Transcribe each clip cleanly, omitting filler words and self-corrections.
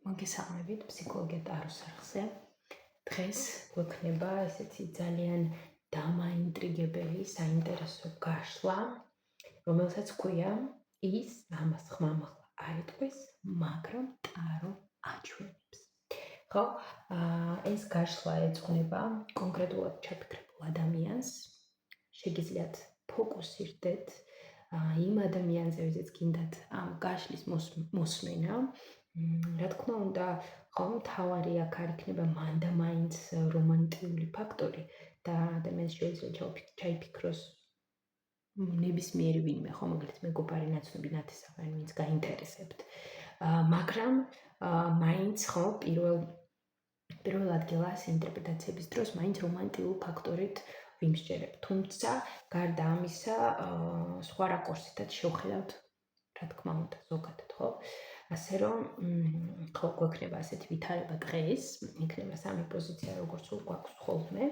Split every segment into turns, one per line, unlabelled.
მოგესალმებით ფსიქოლოგია ტაროს არხზე. დღეს გვექნება ესეთი ძალიან დამაინტრიგებელი, საინტერესო გაშლა, რომელსაც ქვია ის ამას ხმამაღლა არ იტყვის, მაგრამ ტარო აჩვენებს. ხო, ეს გაშლა ეძღვნება კონკრეტულად ჩაფიქრებულ ადამიანს. შეგიძლიათ ფოკუსირდეთ იმ ადამიანზე, ვიზეც გინდათ ამ გაშლის მოსმენა. რა თქმა უნდა, ხომ თავარი აქ არ იქნება მანდა მაინც რომანტიული ფაქტორი და ადამიანს შეიძლება ჩაიფიქროს ნებისმიერი ვინმე, ხო, მაგალითად მეგობარი, ნაცნობი, ნათესავანი, ვინც გაინტერესებთ. მაგრამ მაინც ხო პირველ ადგილას ინტერპრეტაციების დროს მაინც რომანტიულ ფაქტორით ვიმსჯერებ. თუმცა გარდა ამისა, სხვა რაკურსითაც შევხედავთ, რა თქმა უნდა, ზოგადად, ხო? ასე რომ, ხო, გვექნება ასეთი ვითარება დღეს, იქნება სამი პოზიცია, როგორც გვაქვს ხოლმე.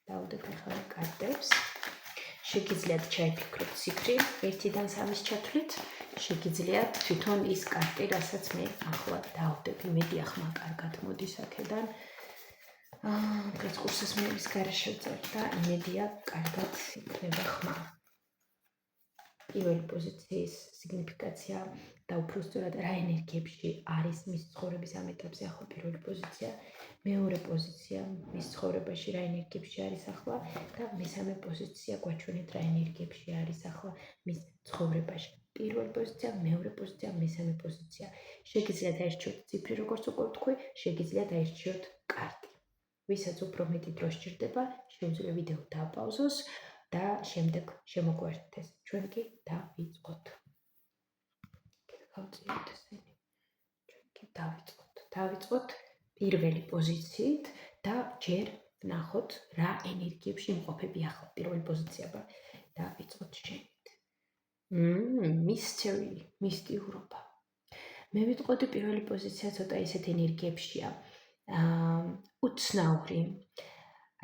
დავუდგეთ ახლა კარტებს. შეგიძლიათ ჩაიფიქროთ ციფრი 1-დან 3-ის ჩათვლით. შეგიძლიათ თვითონ ის კარტი, რასაც მე ახლა დავდებ, იმედი ახლა კარგად მოდის აქედან. კურსის მეების გარეშე ვწერ და იმედია კარგად იქნება ხმა. პირველი პოზიციის სიგნიფიკაცია და უფრო სწორად რა ენერგიებში არის მის ცხოვრების ამ ეტაპზე ახლა პირველი პოზიცია, მეორე პოზიცია მის ცხოვრებაში რა ენერგიებში არის ახლა და მესამე პოზიცია გვაჩვენეთ რა ენერგიებში არის ახლა მის ცხოვრებაში. პირველი პოზიცია, მეორე პოზიცია, მესამე პოზიცია. შეგიძლიათ აირჩიოთ ციფრი, როგორც უკვე ვთქვი, შეგიძლიათ აირჩიოთ კარტი. ვისაც უფრო მეტი დრო სჭირდება, შეუძლია ვიდეო დააპაუზოს და შემდეგ შემოგვერთეთ ეს. ჩვენ კი დავიწყოთ. გავწიოთ ესენი. ჩვენ კი დავიწყოთ. დავიწყოთ პირველი პოზიციით და ჯერ ვნახოთ რა ენერგიებში იმყოფები ახლა პირველი პოზიცია. დავიწყოთ შენით. მისტიურობა. მე ვიტყოდი პირველი პოზიცია ცოტა ისეთ ენერგიებშია. უცნაური.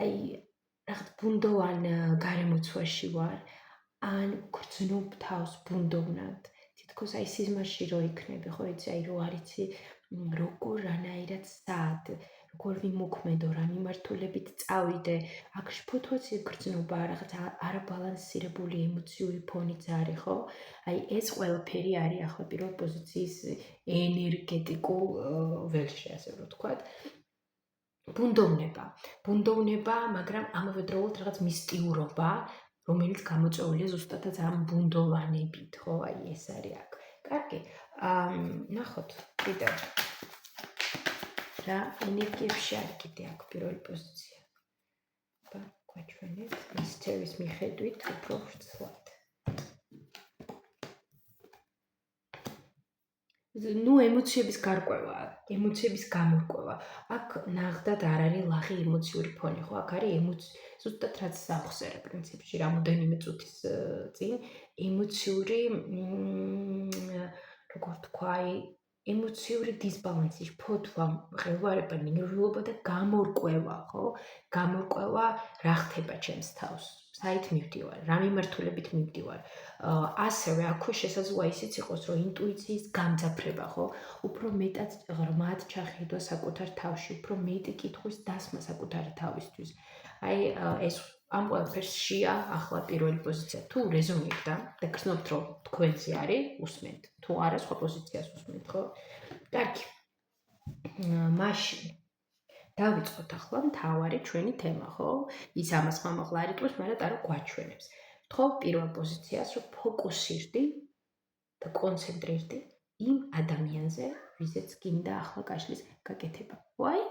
აი რაღაც ბუნდოვან გარემოცვაში ვარ, ან გრძნობ თავს ბუნდოვნად. თითქოს აი სიზმარში რო იქნები, ხო იცი, აი რო არ იცი როგორ რანაირად სად, როგორ ვიმოქმედო, რა მიმართულებით წავიდე, აქ შფოთვაცი გრძნობა, რაღაც არაბალანსირებული ემოციური ფონიც არის, ხო? აი ეს ყველაფერი არის ახლა პირველ პოზიციის ენერგეტიკულ ველში, ასე რომ ვთქვათ. ბუნდოვნება, მაგრამ ამავდროულად რაღაც მისტიურობა, რომელიც გამოწვეულია ზუსტადაც ამ ბუნდოვანებით, ხო, აი ეს არის აქ. კარგი, ნახოთ კიდევ რა ენერგიებში არის კიდე აქ პირველი პოზიცია. გვაჩვენეთ მისტერის მიხედვით უფრო ვრცლად. ემოციების გარკვევა, ემოციების გამორკვევა. აქ ნახდათ არ არის ლაღი ემოციური ფონი, ხო? აქ არის ზუსტად რაც სამხსერე პრინციპში, რამოდენიმე წუთის წინ ემოციური, როგორ თქვა, ემოციური დისბალანსი, შფოთვა, მღელვარება, ნერვიულობა და გამორკვევა, ხო? გამორკვევა რა ხდება ჩემს თავს. საით მივდივარ, რა მიმართულებით მივდივარ. ასევე აქვე შესაძლოა ისიც იყოს, რომ ინტუიციის გამძაფრება, ხო? უფრო მეტად ღრმად ჩახედვა საკუთარ თავში, უფრო მეტი კითხვის დასმა საკუთარი თავისთვის. აი ეს ამ ყველაფერს შეა ახლა პირველი პოზიცია. თუ რეზონირდა და გრძნობთ, რომ თქვენზე არის, უსმენთ. თუ არა, სხვა პოზიციას უსმენთ, ხო? კარგი. მაშინ დავიწყოთ ახლა მთავარი ჩვენი თემა, ხო? ის ამას ხმამაღლა არ იტყვის, მაგრამ ტარო გვაჩვენებს. ვთხოვ პირველ პოზიციას, რომ ფოკუსირდი და კონცენტრირდი იმ ადამიანზე, ვიზეც გინდა ახლა გაშლის გაკეთება. ვაი?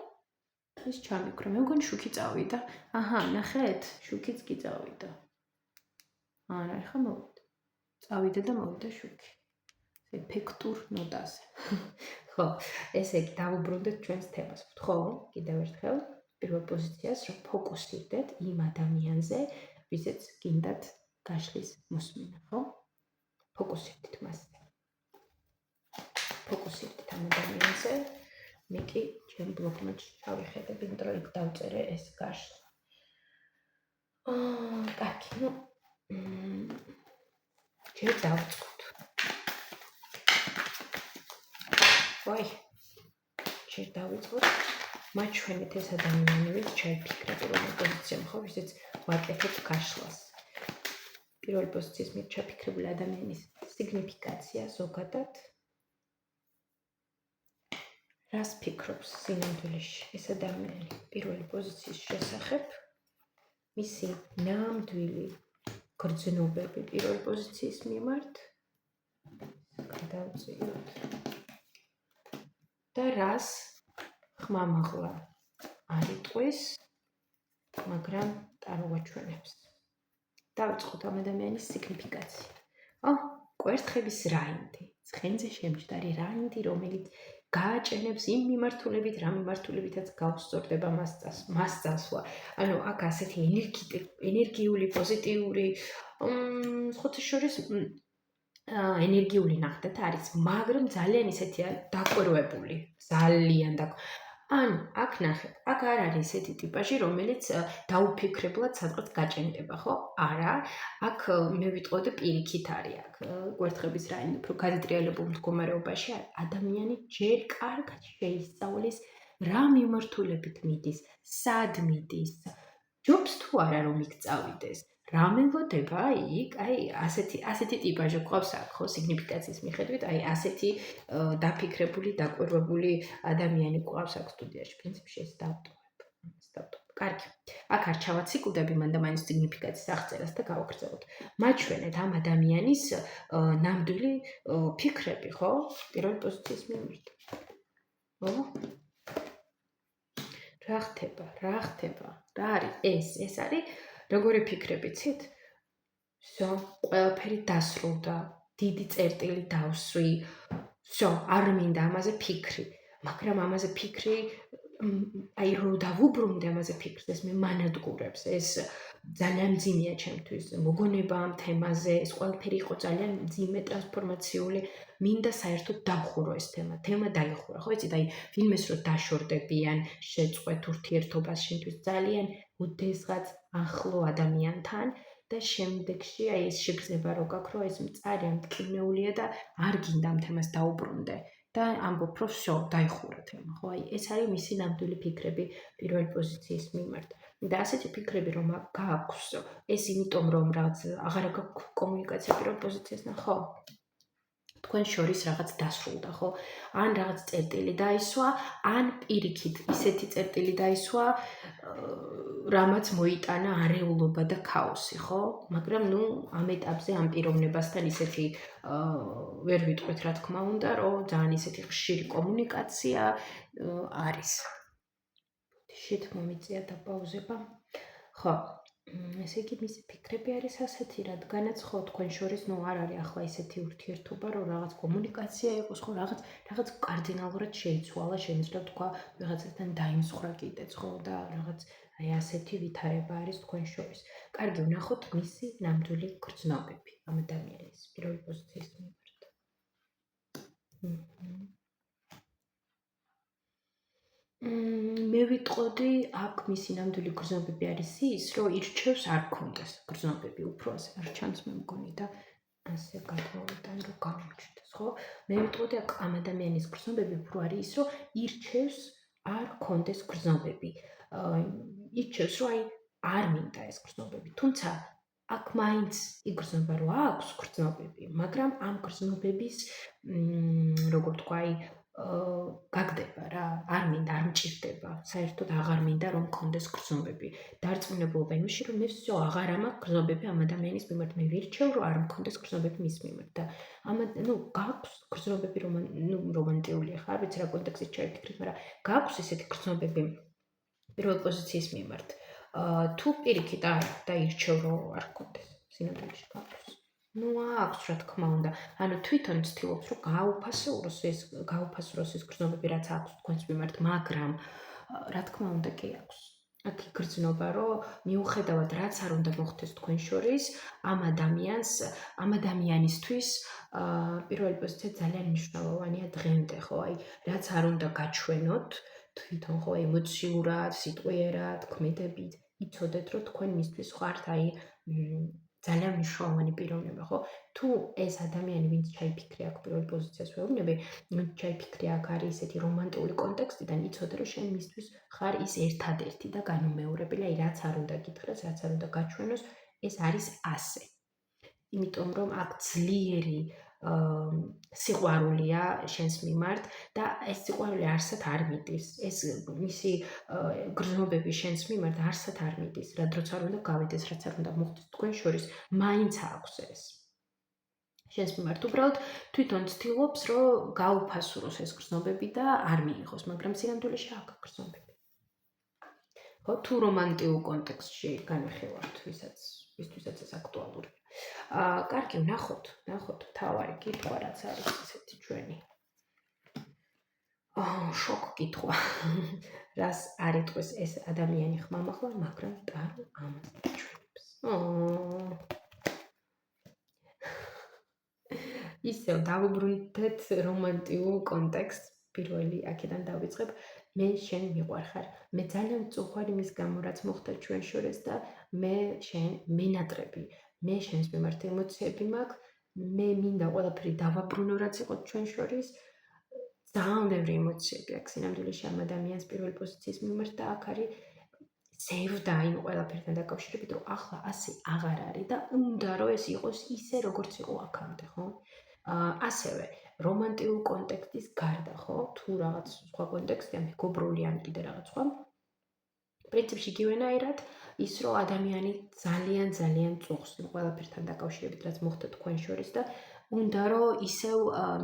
ის ჩამიკრა, მე მგონი შუქი წავიდა. აჰა, ნახეთ, შუქიც კი წავიდა. არა, ეხა მოვიდა. წავიდა და მოვიდა შუქი. ეფექტურ ნოტაზე. ხო, ესე იგი დავუბრუნდეთ ჩვენს თემას. ვთხოვ, კიდევ ერთხელ, პირველ პოზიციას, რომ ფოკუსირდეთ იმ ადამიანზე, ვიზეც გინდათ გაშლის მოსმენა, ხო? ფოკუსირდით მასზე. ფოკუსირდით ამ ადამიანზე. მე კი ჩემ ბლოკნოტში ჩავიხედებ, იმიტომ რომ იქ დავწერე ეს გაშლა. კარგი, ჯერ დავწყოთ. ვაი, ჯერ დავიწყოთ. მათ ჩვენით ეს ადამიანი, ვინც ჩაიფიქრეთ, რომ პოზიციამ ხო, ვისაც ვაკეთებთ გაშლას. პირველი პოზიციის მიერ ჩაფიქრებული ადამიანის სიგნიფიკაცია ზოგადად. რას ფიქრობს სინამდვილეში ეს ადამიანი პირველი პოზიციის შესახებ? მისი ნამდვილი გრძნობები პირველი პოზიციის მიმართ. გადავწიოთ. და რას ხმამაღლა არ იტყვის, მაგრამ ტაროვაჩვენებს. დავიწყოთ ამ ადამიანის სიგნიფიკაცია. კვერთხების რაინდი, ცხენზე შემჯდარი რაინდი, რომელიც გააჭენებს იმ მიმართულებით, რა მიმართულებითაც გავსწორდება მას წასვლა. ანუ აქ ასეთი ენერგიული, პოზიტიური, სხვათა შორის ენერგიული ნახდათ არის, მაგრამ ძალიან ისეთია დაკვირვებული, ძალიან ანუ აქ ნახეთ, აქ არ არის ესეთი ტიპაჟი, რომელიც დაუფიქრებლად სადღაც გაჭენდება, ხო? არა, აქ მე ვიტყოდი პირიქით არის აქ კვერთხების რაინდი, უფრო გადატრიალებულ მდგომარეობაში ადამიანი ჯერ კარგად შეისწავლის რა მიმართულებით მიდის, სად მიდის, ჯობს თუ არა რომ იქ წავიდეს. რა მელოდება იქ, ასეთი ტიპაჟი გვყავს აქ, ხო, სიგნიფიკაციის მიხედვით, ასეთი დაფიქრებული, დაკვირვებული ადამიანი გვყავს აქ სტუდიაში. პრინციპში ეს დავტოვებ. კარგი. აქ არ ჩავაციკლდები მან და მაინც სიგნიფიკაციის აღწერას და გავაგრძელოთ. მაჩვენეთ ამ ადამიანის ნამდვილი ფიქრები, ხო? პირველი პოზიციის მიმართ. რა ხდება? რა არის ეს? ეს არის როგორი ფიქრები ცით? ყველაფერი დასრულდა, დიდი წერტილი დავსვი, არ მინდა ამაზე ფიქრი, მაგრამ ამაზე ფიქრი, რო დავუბრუნდე ამაზე ფიქრს, ეს მე მანადგურებს, ეს ძალიან მძიმეა ჩემთვის, მოგონება ამ თემაზე, ეს ყველაფერი იყო ძალიან მძიმე, ტრანსფორმაციული, მინდა საერთოდ დავხურო ეს თემა დაიხურა, ხო იცი, ვინმეს რო დაშორდებიან, შეწყვეთ ურთიერთობას შენთვის ძალიან უდესღაც ახლო ადამიანთან და შემდეგში ეს შეგრძნება რო გაქვს, რომ ეს მწარე ამტკივნეულია და არ გინდა ამ თემას დაუბრუნდე და ამბობ, რომ დაიხურა თემა, ხო? ეს არის მისი ნამდვილი ფიქრები პირველი პოზიციის მიმართ. და ასეთი ფიქრები რომ გააქვს, ეს იმიტომ რომ რაღაც აღარ გაქვს კომუნიკაცია პირველ პოზიციასთან, ხო? თქვენ შორის რაღაც დასრულდა, ხო? ან რაღაც წერტილი დაისვა, ან პირიქით ისეთი წერტილი დაისვა, რამაც მოიტანა არეულობა და ქაოსი, ხო? მაგრამ ამ ეტაპზე ამ პიროვნებასთან ისეთი ვერ ვიტყვით, რა თქმა უნდა, რომ ძალიან ისეთი ხშირი კომუნიკაცია არის. შეთ მომიწია და პაუზება. ხო. ესე იგი მისი ფიქრები არის ასეთი, რადგანაც ხო თქვენ შორის არ არის ახლა ისეთი ურთიერთობა, რომ რაღაც კომუნიკაცია იყოს, ხო, რაღაც კარდინალურად შეიცვალა, შემიძლია თქვა, ვიღაცასთან დაიმსხვრა კიდეც, ხო, და რაღაც ასეთი ვითარება არის თქვენ შორის. კარგი, ვნახოთ მისი ნამდვილი გრძნობები ამ ადამიანის პირველი პოზიციის მიმართ. მე ვიტყოდი, აქ მისი ნამდვილი გრძნობები არის ის, რომ ირჩევს არ ქონდეს გრძნობები, უფრო ასე არ ჩანს მე მგონი და ასე გადმოვიტან, რომ გამოჩნდეს, ხო? მე ვიტყოდი, აქ ამ ადამიანის გრძნობები უფრო არის ის, რომ ირჩევს არ ქონდეს გრძნობები. ირჩევს, რომ არ მინდა ეს გრძნობები, თუმცა აქ მაინც იგრძნობა, რომ აქვს გრძნობები, მაგრამ ამ გრძნობების, როგორ თქვა, გაგდება რა, არ მინდა, არ მჭირდება, საერთოდ აღარ მინდა რომ მქონდეს გრძნობები. დარწმუნებულობა იმაში, რომ მე აღარ ამაქვს გრძნობები ამ ადამიანის მიმართ, მე ვირჩევ, რომ არ მქონდეს გრძნობები მის მიმართ და გაქვს გრძნობები რომანტიული ხარ, ვიცი რა კონტექსტით ჩავიფიქრეთ, მაგრამ გაქვს ესეთი გრძნობები პირველ პოზიციის მიმართ. თუ პირიქით და ირჩევ, რომ არ მქონდეს, სინამდვილეში გაქვს. აქვს, რა თქმა უნდა. თვითონ ცდილობს, რომ გაუფასროს ეს გრძნობები, რაც აქვს თქვენს მიმართ, მაგრამ რა თქმა უნდა კი აქვს. აქ იგრძნობა, რომ მიუხედავად რაც არ უნდა მოხდეს თქვენ შორის, ამ ადამიანისთვის პირველი პოზიცია ძალიან მნიშვნელოვანია დღემდე, ხო? რაც არ უნდა გაჩვენოთ, თვითონ ხო ემოციურად, სიტყვიერად, ქმედებით, იცოდეთ, რომ თქვენ მისთვის ხართ ძალიან მნიშვნელოვანი პიროვნება, ხო? თუ ეს ადამიანი, ვინც ჩაიფიქრე აქ პირველ პოზიციას ვეუბნები, ჩაიფიქრე აქ არის ესეთი რომანტული კონტექსტიდან, იცოდე, რომ შენ მისთვის ხარ ის ერთადერთი და განუმეორებელი, აი რაც არ უნდა გითხრას, რაც არ უნდა გაჩვენოს, ეს არის ასე. იმიტომ რომ აქ ძლიერი სიყვარულია შენს მიმართ და ეს სიყვარული არსად არ მიდის. ეს მისი გრძნობები შენს მიმართ არსად არ მიდის. რა დროც არ უნდა გავიდეს, რაც არ უნდა მოხდეს თქვენ შორის, მაინც აქვს ეს. შენს მიმართ უბრალოდ თვითონ ცდილობს, რომ გაუფასუროს ეს გრძნობები და არ მიიღოს, მაგრამ სინამდვილეში აქ გრძნობები. ხო, თუ რომანტიულ კონტექსტში განვიხილავთ, ვისთვისაც ეს აქტუალურია. კარგი, ვნახოთ, თავარი კითხვა რაც არის ესეთი ჩვენი. შოკ კითხვა. რას არ იტყვის ეს ადამიანი ხმამაღლა, მაგრამ ტარო ამას ჩვენებს. ისევ დავუბრუნდეთ რომანტიულ კონტექსტს. პირველი აქედან დავიწყებ. მე შენ მიყვარხარ. მე ძალიან მწუხვარ იმის გამო, რაც მოხდა ჩვენ შორის და მე შენ მენატრები. მე შენს მიმართ ემოციები მაქვს. მე მინდა ყველაფერი დავაბრუნო, რაც იყო ჩვენ შორის. ძალიან ბევრი ემოციები აქვს სინამდვილეში ამ ადამიანს პირველი პოზიციის მიმართ და აქ არის ზევდა იმ ყველაფერთან დაკავშირებით, რომ ახლა ასე აღარ არის და უნდა რომ ეს იყოს ისე, როგორც იყო აქამდე, ხო? ასევე რომანტიულ კონტექსტის გარდა, ხო? თუ რაღაც სხვა კონტექსტია, მეგობრული ან კიდე რაღაც სხვა. პრინციპში იგივენაირად ის რომ ადამიანი ძალიან წუხს იმ ყველაფერთან დაკავშირებით, რაც მოხდა თქვენ შორის და უნდა რომ ისევ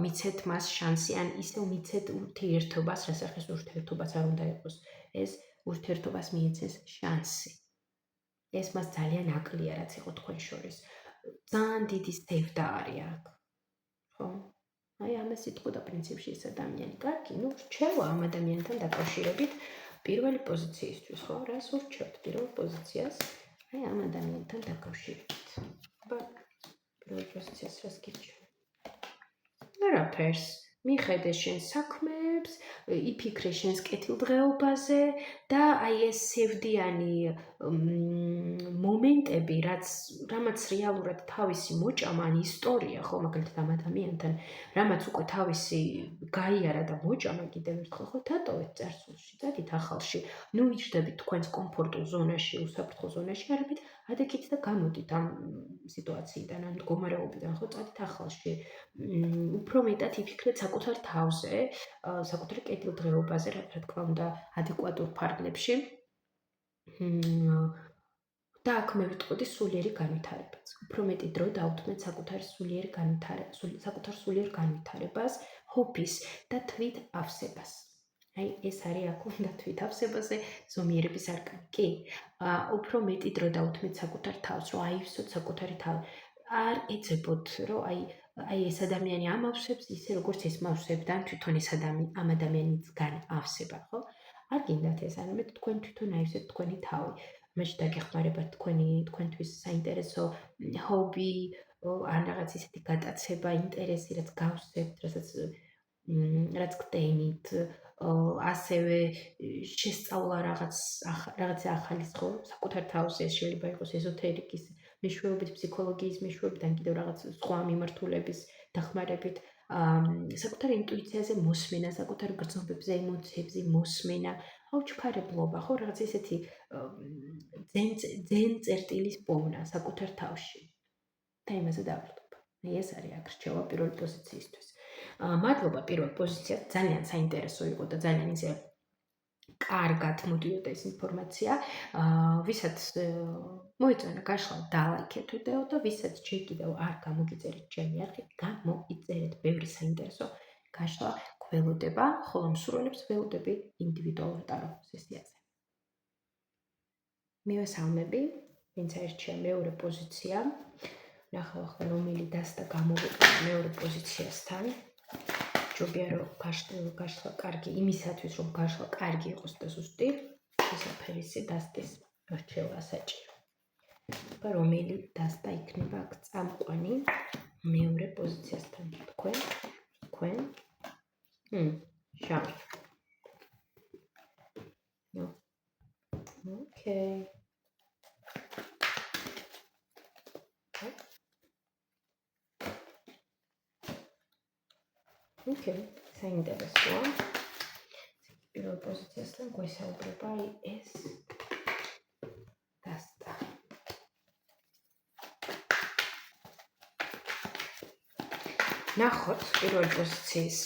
მიცეთ მას შანსი ან ისევ მიცეთ ურთიერთობას, რასახეს ურთიერთობას არ უნდა იყოს. ეს ურთიერთობას მიეცეს შანსი. ეს მას ძალიან აკლია, რაც იყო თქვენ შორის. ძალიან დიდი ზევდა არის აქ. ხო? აი ამას იტყოდა პრინციპში ეს ადამიანი. კარგი, რჩევა ამ ადამიანთან დაკავშირებით პირველი პოზიციისთვის, ხო? რას ურჩევთ პირველ პოზიციას? აი ამ ადამიანთან დაკავშირებით. აბა პირველ პოზიციას რას გირჩევთ? არაფერს. მიხედე შენ საქმეებს, იფიქრე შენს კეთილდღეობაზე და აი ეს სევდიანი მომენტები, რამაც რეალურად თავისი მოჭამა ან ისტორია, ხო, მაგალითად ამ ადამიანთან, რამაც უკვე თავისი გაიარა და მოჭამა კიდევ ერთხელ, ხო, დატოვეთ წარსულში, წადით ახალში. იჯდებით თქვენს კომფორტულ ზონაში, უსაფრთხო ზონაში, არამედ ადექით და გამოდით ამ სიტუაციიდან, ამ მდგომარეობიდან, ხო, წადით ახალში. უფრო მეტად იფიქრეთ საკუთარ თავზე, საკუთარ კეთილდღეობაზე, რა თქმა უნდა, ადეკვატურ ფარგლებში. და აქ მე ვიტყოდი სულიერი განვითარებაც. უფრო მეტი დრო დავუთმეთ საკუთარ სულიერ განვითარებას, ჰობის და თვით ავსებას. აი ეს არის აქ უნდა თვით ავსებაზე ზომიერების არკანი. კი, უფრო მეტი დრო დავუთმეთ საკუთარ თავს, რომ აივსოთ საკუთარი თავი. არ ეძებოთ, რომ აი ეს ადამიანი ამავსებს ისე როგორც ეს მავსებდა თვითონ ეს ამ ადამიანისგან ავსება, ხო? არ გინდათ ეს, არამედ თქვენ თვითონ აივსეთ თქვენი თავი. მაშინ დაგეხმარებათ თქვენთვის საინტერესო ჰობი, ან რაღაც ისეთი გატაცება, ინტერესი, რაც გავსებთ, რაც გტენით, ასევე შესწავლა რაღაცა ახალის, ხო? საკუთარ თავზე ეს შეიძლება იყოს ეზოთერიკის მეშვეობით, ფსიქოლოგიის მეშვეობით, ან კიდევ რაღაც სხვა მიმართულების დახმარებით, საკუთარ ინტუიციაზე მოსმენა, საკუთარ გრძნობებზე, ემოციებზე მოსმენა, აუჩქარებლობა, ხო, რაღაც ისეთი ძენ წერტილის პოვნა საკუთარ თავში. და იმაზე დავრდობა. ეს არის აქ რჩევა პირველ პოზიციისთვის. მადლობა პირველ პოზიციას, ძალიან საინტერესო იყო და ძალიან ისე კარგად მოდიოდა ეს ინფორმაცია. ვისაც მოიწონა გაშლა დალაიქეთ ვიდეო და ვისაც ჯერ კიდევ არ გამოგიწერეთ ჩემი არხი, გამოიწერეთ. ბევრი საინტერესო გაშლა გველოდება, ხოლო მსურველებს ველოდები ინდივიდუალურ ტარო სესიაზე. მივესალმები, ვინც აირჩია მეორე პოზიცია. ნახავ ახლა რომელი დასტა გამოვიყვა მეორე პოზიციასთან. ჯობია რომ გაშლა კარგი, იმისათვის რომ გაშლა კარგი იყოს და ზუსტი, შესაფერისი დასტის რჩევა საჭირო. და რომელი დასტა იქნება აქ წამყვანი მეორე პოზიციასთან თქვენ შავი. ოკეი. პირველ პოზიციასთან გვესაუბრება ეს დასტა. ნახოთ პირველ პოზიციის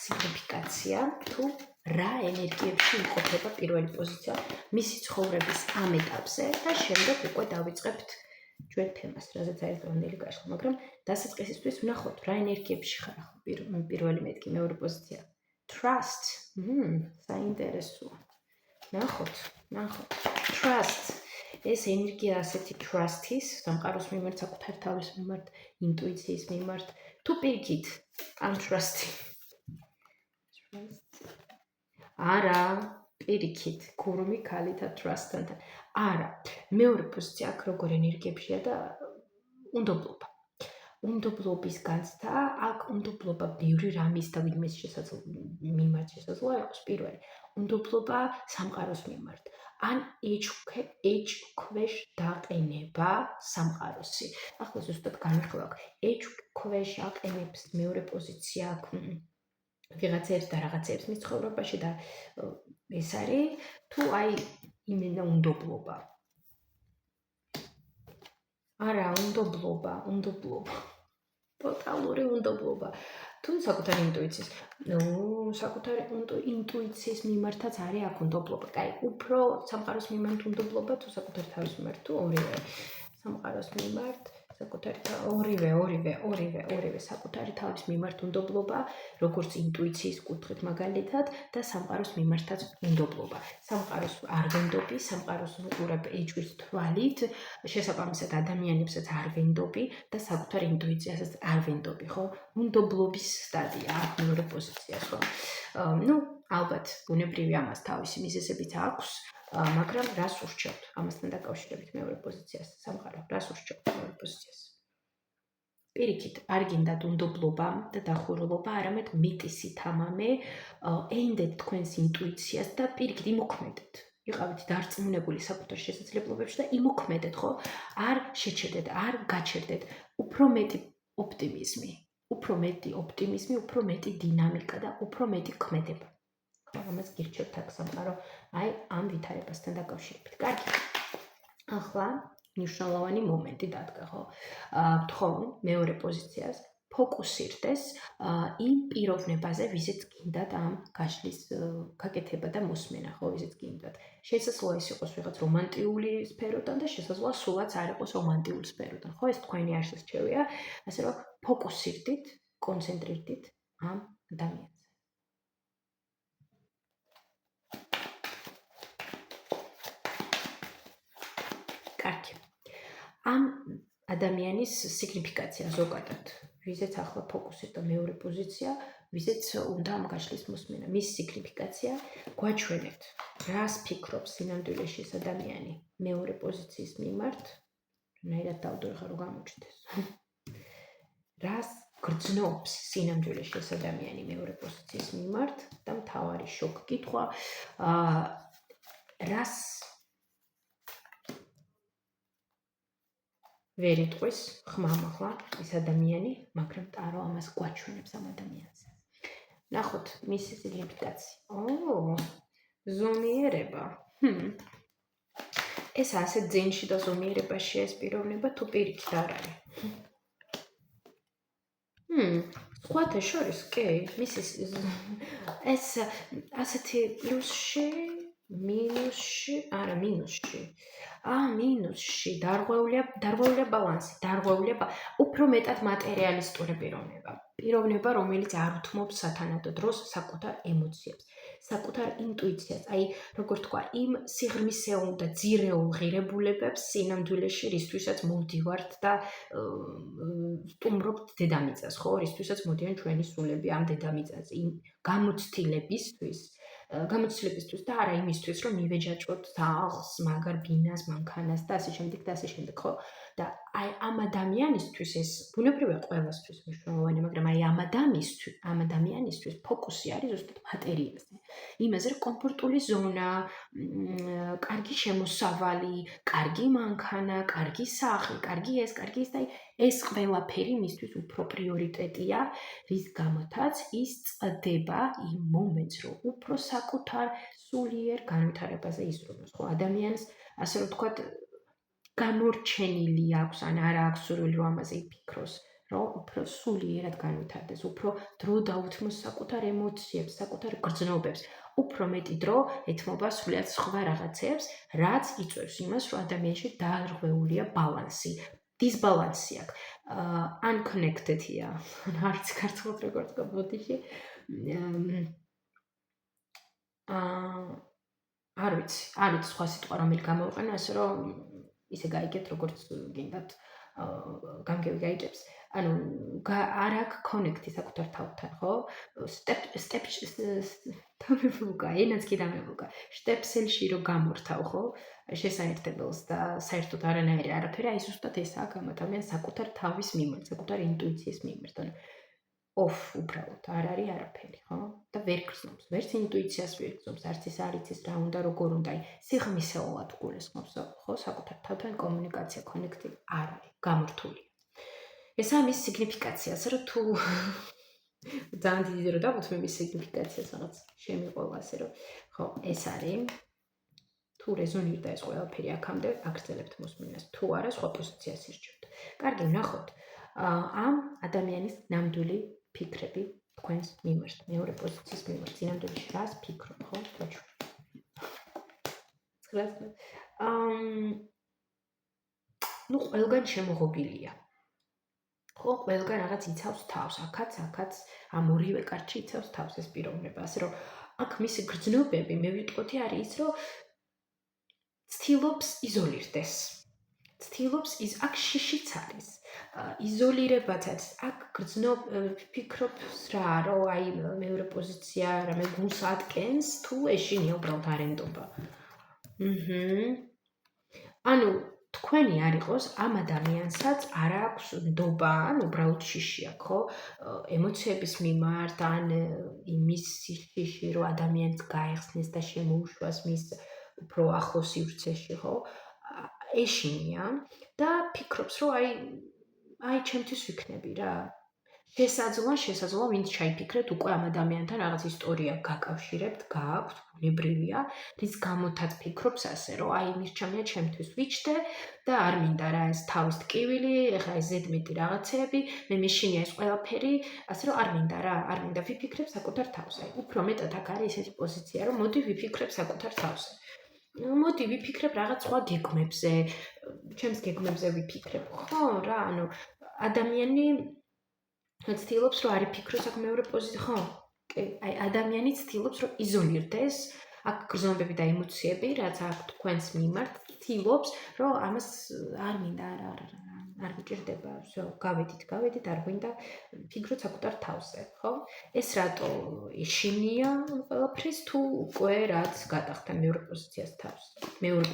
სიგნიფიკაცია, თუ რა ენერგიებში იმყოფება პირველი პოზიცია მისი ცხოვრების ამ ეტაპზე და შემდეგ უკვე დავიწყებთ ჩვენ თემას, რაზეც არის დღევანდელი გაშლა, მაგრამ დასაწყისისთვის ვნახოთ რა ენერგიებში ხარ ახლა პირველი მეთქი მეორე პოზიცია. Trust. საინტერესოა. ნახოთ. Trust. ეს ენერგია ასეთი trust-ის, სამყაროს მიმართ, საკუთარ თავის მიმართ, ინტუიციის მიმართ, თუ პირიქით ამ trust-ი. არა, პირიქით, გურმი ქალითა trust-თან. არა, მეორე პოზიცია აქ როგორ ენერგიებშია და უნდობლობა. უნდობლობის განცდა, აქ უნდობლობა ბევრი რამის და ვინმეს მიმართ შესაძლოა იყოს პირველი. უნდობლობა სამყაროს მიმართ. ან ეჭქვეშ დაყენება სამყაროსი. ახლა ზუსტად განხილავ. ეჭქვეშ აყენებს მეორე პოზიცია აქ ვიღაცებს და რაღაცებს მის ცხოვრებაში და ეს არის თუ აი იმენა უნდობლობა. არა, უნდობლობა. ტოტალური უნდობლობა. თუ საკუთარი ინტუიციის, საკუთარი ინტუიციის მიმართაც არის აქ უნდობლობა. კაი, უფრო სამყაროს მიმართ უნდობლობა თუ საკუთარი თავის მიმართ თუ ორივე. სამყაროს მიმართ, საკუთარი ორივე საკუთარი თავის მიმართ უნდობლობა, როგორც ინტუიციის კუთხით მაგალითად და სამყაროს მიმართაც უნდობლობა. სამყაროს არ ვენდობი, სამყაროს უყურებ ეჭვის თვალით, შესაბამისად ადამიანებსაც არ ვენდობი და საკუთარ ინტუიციასაც არ ვენდობი, ხო? უნდობლობის სტადია აქ მეორე პოზიციას, ხო? ალბათ ბუნებრივი ამას თავისი მიზეზებიც აქვს, მაგრამ რას ურჩევთ? ამასთან დაკავშირებით მეორე პოზიციას, სამყარო, რას ურჩევთ მეორე პოზიციას? პირიქით, არ გინდათ უნდობლობა და დახურულობა, არამედ მეტი სითამამე, ენდეთ თქვენს ინტუიციას და პირიქით იმოქმედეთ. იყავით დარწმუნებული საკუთარ შესაძლებლობებში და იმოქმედეთ, ხო? არ შეჩერდეთ, არ გაჩერდეთ, უფრო მეტი ოპტიმიზმი, უფრო მეტი დინამიკა და უფრო მეტი ქმედება. ამას გირჩევთ აქ სამყარო, აი ამ ვითარებასთან დაკავშირებით. კარგი. ახლა მნიშვნელოვანი მომენტი დადგა, ხო? თქვენ მეორე პოზიციას ფოკუსირდეს იმ პიროვნებაზე, ვიზეც გინდათ ამ გაშლის გაკეთება და მოსმენა, ხო, ვიზეც გინდათ. შესაძლოა ეს იყოს ვიღაც რომანტიული სფეროდან და შესაძლოა სულაც არ იყოს რომანტიული სფეროდან, ხო? ეს თქვენი არჩევია, ასე რომ ფოკუსირდით, კონცენტრირდით ამ ადამიანზე. კარგი. ამ ადამიანის სიგნიფიკაცია ზოგადად, ვიზეც ახლა ფოკუსირდა მეორე პოზიცია, ვიზეც უნდა ამ გაშლის მოსმენა. მის სიგნიფიკაცია გვაჩვენებთ, რას ფიქრობს სინამდვილეში ეს ადამიანი მეორე პოზიციის მიმართ, რანაირად დავდო ხარ რომ გამოჩნდეს. რას გრძნობს სინამდვილეში ეს ადამიანი მეორე პოზიციის მიმართ და მთავარი შოკ კითხვა, რას ვერ იტყვის ხმამაღლა ეს ადამიანი, მაგრამ ტარო ამას გვაჩვენებს ამ ადამიანზე. ნახოთ მისი სიგნიფიკაცია. ზომიერება. ეს ასეთ ძენში და ზომიერებაში ეს პიროვნება თუ პირიქით არ არის. სხვათა შორის, კი, მისის ეს ასეთი პლუსში, მინუსში, არა მინუსში. მინუსში დარღვეულია ბალანსი, უფრო მეტად მატერიალისტური პიროვნება, რომელიც არ უთმობს სათანადო დროს საკუთარ ემოციებს, საკუთარ ინტუიციას, აი, როგორ თქვა, იმ სიღრმისეულ და ძირეულ ღირებულებებს სინამდვილეში, რისთვისაც მოვდივართ და სტუმრობთ დედამიწას, ხო, რისთვისაც მოდიან ჩვენი სულები ამ დედამიწაზე, იმ გამოცდილებისთვის და არა იმისთვის, რომ მივეჯაჭვოთ სახლს, მაგარ ბინას, მანქანას და ასე შემდეგ, ხო? და აი ამ ადამიანისთვის ეს ბუნებრივია ყველასთვის მნიშვნელოვანი, მაგრამ აი ამ ადამიანისთვის ფოკუსი არის ზუსტად მატერიაზე. იმაზე, რომ კომფორტული ზონა, კარგი შემოსავალი, კარგი მანქანა, კარგი სახლი, კარგი ეს და ეს ყველაფერი მისთვის უფრო პრიორიტეტია, რის გამოთაც ის წდება იმ მომენტს, რომ უფრო საკუთარ სულიერ განვითარებაზე იზრუნოს. ხო, ადამიანს ასე რომ ვთქვათ, გამორჩენილი აქვს, ან არა აქვს სურვილი რომ ამაზე იფიქროს, რომ უფრო სულიერად განვითარდეს, უფრო დრო დაუთმოს საკუთარ ემოციებს, საკუთარ გრძნობებს, უფრო მეტი დრო ეთმობა სრულიად სხვა რაღაცებს, რაც იწვევს იმას, რომ ადამიანში დაარღვეულია ბალანსი. დისბალანსი აქვს. unconnected-ია. არც ქართულად როგორც გაბოდიში. არ ვიცი სხვა სიტყვა რომელი გამოვიყენო, ასე რომ ისე გაიგეთ, როგორც გინდათ გამგები გაიჭებს. ანუ არ აქვს კონექტი საკუთარ თავთან, ხო? ენაც კი დამებულკა. შტეპსელში რო გამორთავ, ხო? შესაერთებელს და საერთოდ არანაირი არაფერი, აი ზუსტად ეს აქვს ამ ადამიანს საკუთარ თავის მიმართ, საკუთარ ინტუიციის მიმართ. ანუ უბრალოდ არ არის არაფერი, ხო? და ვერ გრძნობს, ვერც ინტუიციას ვერ გრძნობს, არც ის არ იცის რა უნდა, როგორ უნდა, აი სიღრმისეულად გულისხმობს, ხო? საკუთარ თავთან კომუნიკაცია, კონექტი არ არის, გამორთული. ეს ამის სიგნიფიკაცია, ასე რომ თუ ძალიან დიდი დრო დავუთმე მის სიგნიფიკაციას, რაღაც შემიყვება, ასე რომ ხო, ეს არის. თუ რეზონირდა ეს ყველაფერი აქამდე, აგრძელებთ მოსმენას. თუ არა, სხვა პოზიციას ირჩევთ. კარგი, ვნახოთ. ამ ადამიანის ნამდვილი ფიქრები თქვენს მიმართ, მეორე პოზიციის მიმართ, ნამდვილად რას ფიქრობ, ხო? ყველგან შემოღობილია. ხო, ყველგან რაღაც იცავს თავს, აქაც ამ ორივე კარტში იცავს თავს ეს პიროვნება, ასე რომ აქ მისი გრძნობები, მე ვიტყოდი არის ის, რომ ცდილობს იზოლირდეს. ცდილობს აქ შიშიც არის. იზოლირებაცაც აქ ფიქრობს რა, რომ აი მეორე პოზიცია რამე გულს ატკენს, თუ ეშინია უბრალოდ არ ენდობა. ანუ თქვენი არ იყოს ამ ადამიანსაც არ აქვს ნდობა, ან უბრალოდ შიში აქვს, ხო? ემოციების მიმართ, ან იმის შიში, რომ ადამიანს გაეხსნეს და შემოუშვას მის უფრო ახლო სივრცეში, ხო? ეშინია და ფიქრობს, რომ აი ჩემთვის ვიქნები რა. შესაძლოა ვინც ჩაიფიქრეთ უკვე ამ ადამიანთან რაღაც ისტორია გაკავშირებთ, გააქვთ, ბუნებრივია, რის გამოთაც ფიქრობს ასე, რომ აი მირჩევნია ჩემთვის ვიჩდე და არ მინდა რა ეს თავის ტკივილი, ეხლა ეს ზედმეტი რაღაცები, მე მეშინია ეს ყველაფერი, ასე რომ არ მინდა ვიფიქრებ საკუთარ თავზე. უფრო მეტად აქ არის ესეთი პოზიცია, რომ მოდი ვიფიქრებ საკუთარ თავზე. მოდი ვიფიქრებ რაღაც სხვა გეგმებზე, ჩემს გეგმებზე ვიფიქრებ, ხო რა, ანუ ადამიანი ცდილობს რომ არ იფიქროს აქ მეორე პოზიცია, ხო? აი ადამიანი ცდილობს რომ იზოლირდეს, აქ გრძნობები და ემოციები, რაც აქ თქვენს მიმართ, ცდილობს რომ ამას არ მინდა, არ მიჭირდება, всё, გავედით, არ გვინდა ფიქროთ საკუთარ თავზე, ხო? ეს რატო ეშინია ყველაფრის თუ უკვე რაც გადახდა მეორე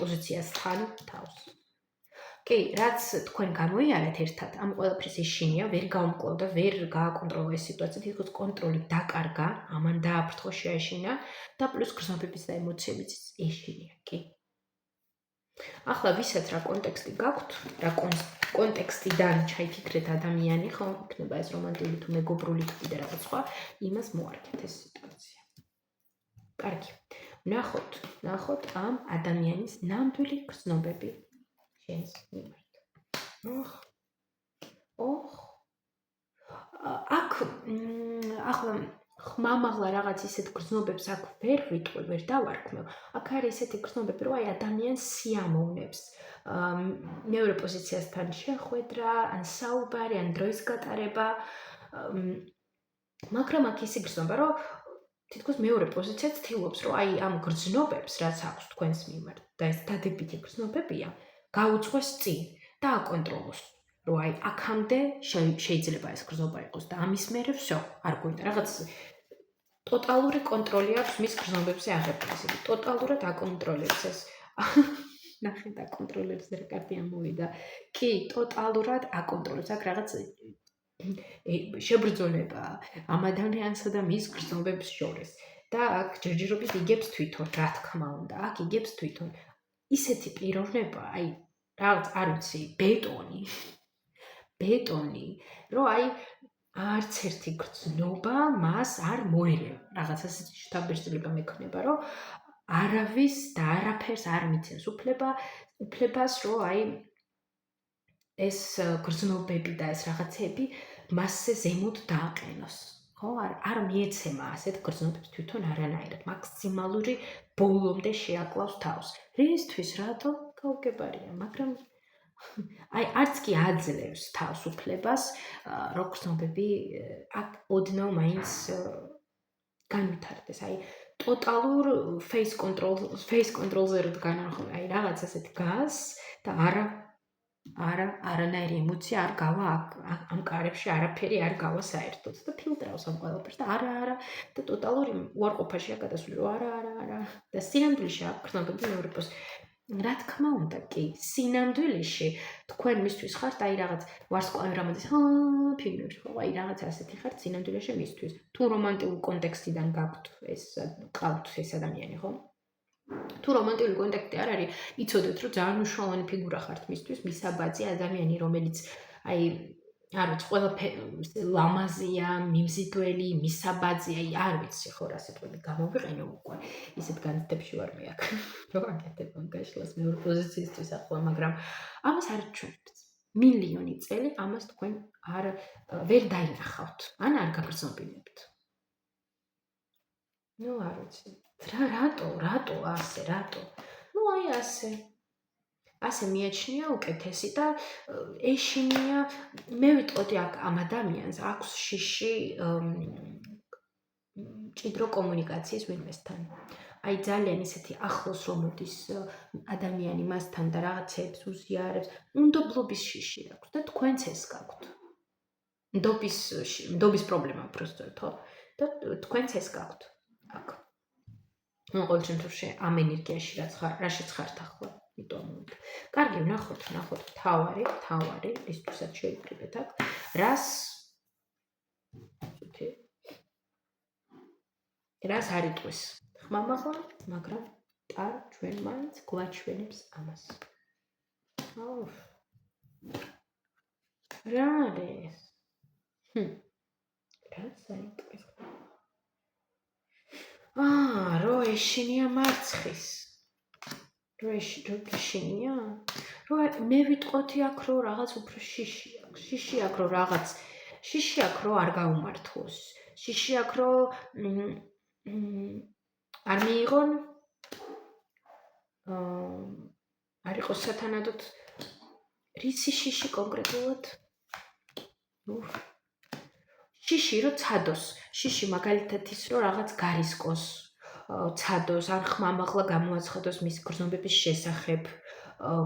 პოზიციასთან თავს. კი, რაც თქვენ გამოიარეთ ერთად, ამ ყველაფრის ეშინია, ვერ გაუმკლავ და ვერ გააკონტროლა ეს სიტუაცია, თითქოს კონტროლი დაკარგა, ამან დააფრთხო, შეაშინა და პლუს გრძნობების და ემოციებიც ეშინია, კი. ახლა ვისაც რა კონტექსტი გაქვთ, რა კონტექსტიდან ჩაიფიქრეთ ადამიანი, ხო, იქნება ეს რომანტიკული თუ მეგობრული თუ კიდე რაღაც სხვა, იმას მოარგეთ ეს სიტუაცია. კარგი. ვნახოთ ამ ადამიანის ნამდვილი გრძნობები შენს მიმართ. აქ ახლა ხმამაღლა რაღაც ისეთ გრძნობებს აქ ვერ ვიტყვი, ვერ დავარქმევ. აქ არის ესეთი გრძნობები, რომ აი ადამიანს სიამოვნებს. მეორე პოზიციასთან შეხვედრა, ან საუბარი, ან დროის გატარება. მაგრამ აქ ისე გრძნობა, რომ თითქოს მეორე პოზიცია ცდილობს, რომ აი ამ გრძნობებს, რაც აქვს თქვენს მიმართ, და ეს დადებითი გრძნობებია, გაუძღვეს წინ და აკონტროლოს. რომ აი აქამდე შეიძლება ეს გრძნობა იყოს და ამის მერე всё, არ გვინდა რაღაც ტოტალური კონტროლი აქვს მის გრძნობებზე აღებაზე. ტოტალურად აკონტროლებს ეს. ნახეთ აკონტროლებს რა კარგი ამოვიდა. კი, ტოტალურად აკონტროლებს. აქ რაღაც შებრძოლება ამ ადამიანსა და მის გრძნობებს შორის. და აქ ჯერჯერობით იგებს თვითონ, რა თქმა უნდა, აქ იგებს თვითონ. ისეთი პიროვნება, აი რაღაც არ ვიცი, ბეტონი. ბეტონი, რომ აი არც ერთი გრძნობა მას არ მოერევა. რაღაცა შთაბეჭდილება მექნება, რომ არავის და არაფერს არ მიცემს უფლებას, რომ აი ეს გრძნობები და ეს რაღაცები მასზე ზემოთ დააყენოს. ხო, არ მიეცემა ასეთ გრძნობებს თვითონ არანაირად. მაქსიმალური ბოლომდე შეაკლავს თავს. რისთვის, რატო? გაუგებარია, მაგრამ აი არც კი აძლევს თავს უფლებას, რომ გრძნობები აქ ოდნავ მაინც განვითარდეს. აი ტოტალურ face control-ზე რადგან აი რაღაც ასეთი გას და არანაირი ემოცია არ გავა ამ კარებში, არაფერი არ გავა საერთოდ და ფილტრავს ამ ყველაფერს და არა და ტოტალური უარყოფაშია გადასული, რომ არა და სინამდვილეში აქ გრძნობები მეორე პოს რა თქმა უნდა, კი, სინამდვილეში თქვენ მისთვის ხართ აი რაღაც ვარსკვლავი რამოდის ფილმებში, ხო, აი რაღაც ასეთი ხართ სინამდვილეში მისთვის. თუ რომანტიკულ კონტექსტიდან გაქვთ ყავთ ეს ადამიანი, ხო? თუ რომანტიკული კონტექსტი არ არის, იცოდეთ, რომ ძალიან მნიშვნელოვანი ფიგურა ხართ მისთვის, მისაბაძი ადამიანი, რომელიც აი არ ვიცი, ყველაფერი ლამაზია, მიმზიდველი, მისაბაძი, აი არ ვიცი ხო რა სიტყვები გამოვიყენო უკვე. ისეთ განცდებში ვარ მე აქ. რომ აკეთებ გაშლას მეორე პოზიციისთვის ახლა, მაგრამ ამას არ ჩვენებთ. მილიონი წელი ამას თქვენ ვერ დაინახავთ. ან არ გაგრძნობინებთ. ნუ არ ვიცი. რატო ასე, რატო? ნუ აი ასე მიაჩნია უკეთესი და ეშინია მე ვიტყოდი აქ ამ ადამიანს აქვს შიში ჭიდრო კომუნიკაციის ვინმესთან. აი ძალიან ისეთი ახლოს რომ მოდის ადამიანი მასთან და რაღაცებს უზიარებს, უნდობლობის შიში აქვს და თქვენც ეს გაქვთ. ნდობის პრობლემა უბრალოდ, ხო? და თქვენც ეს გაქვთ. აქ. ну ყოველ შემთხვევაში ამ ენერგიაში რაშიც ხართ ახლა. კარგი, ვნახოთ, თავარი, ისთვისაც შეიკრიბეთ აქ. რას არ იტყვის ხმამაღლა, მაგრამ ტარ ჩვენ მაინც გვაჩვენებს ამას. რა არის? რაც აიტყვის. რო ეშინია მარცხის. რო ეშინია? მე ვიტყოდი აქ რო რაღაც უფრო შიში აქვს. შიში აქვს რო რაღაც. შიში აქვს რო არ გაუმართლოს. შიში აქვს რო არ მიიღონ არ იყოს სათანადოდ რისი შიში კონკრეტულად? შიში რო ცადოს. შიში მაგალითად ის რო რაღაც გარისკოს. ცადოს, არ ხმამაღლა გამოაცხადოს მის გრძნობების შესახებ,